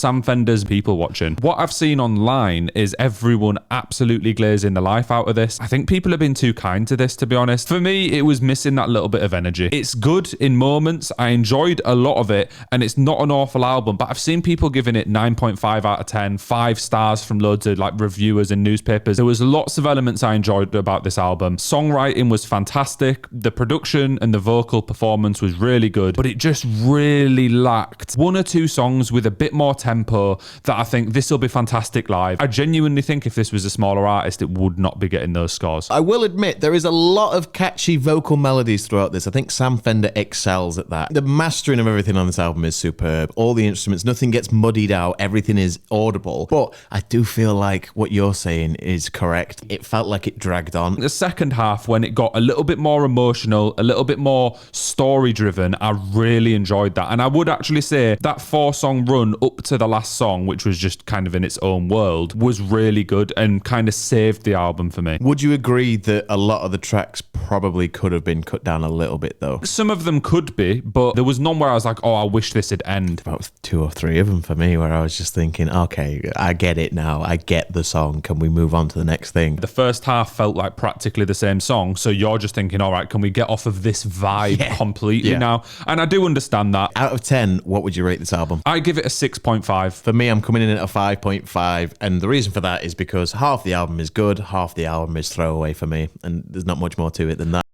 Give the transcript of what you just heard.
Sam Fender's People Watching. What I've seen online is everyone absolutely glazing the life out of this. I think people have been too kind to this, to be honest. For me, it was missing that little bit of energy. It's good in moments. I enjoyed a lot of it, and it's not an awful album, but I've seen people giving it 9.5 out of 10, 5 stars from loads of like reviewers and newspapers. There was lots of elements I enjoyed about this album. Songwriting was fantastic. The production and the vocal performance was really good, but it just really lacked one or two songs with a bit more tempo that I think this will be fantastic live. I genuinely think if this was a smaller artist, it would not be getting those scores. I will admit there is a lot of catchy vocal melodies throughout this. I think Sam Fender excels at that. The mastering of everything on this album is superb. All the instruments, nothing gets muddied out. Everything is audible. But I do feel like what you're saying is correct. It felt like it dragged on. The second half, when it got a little bit more emotional, a little bit more story driven, I really enjoyed that. And I would actually say that 4-song run up to the last song, which was just kind of in its own world, was really good and kind of saved the album for me. Would you agree that a lot of the tracks probably could have been cut down a little bit though? Some of them could be, but there was none where I was like, oh, I wish this had ended. About 2 or 3 of them for me where I was just thinking, okay, I get it now. I get the song. Can we move on to the next thing? The first half felt like practically the same song, so you're just thinking, all right, can we get off of this vibe completely now? And I do understand that. Out of 10, what would you rate this album? I give it a 6.5. For me, I'm coming in at a 5.5, and the reason for that is because half the album is good, half the album is throwaway for me, and there's not much more to it than that.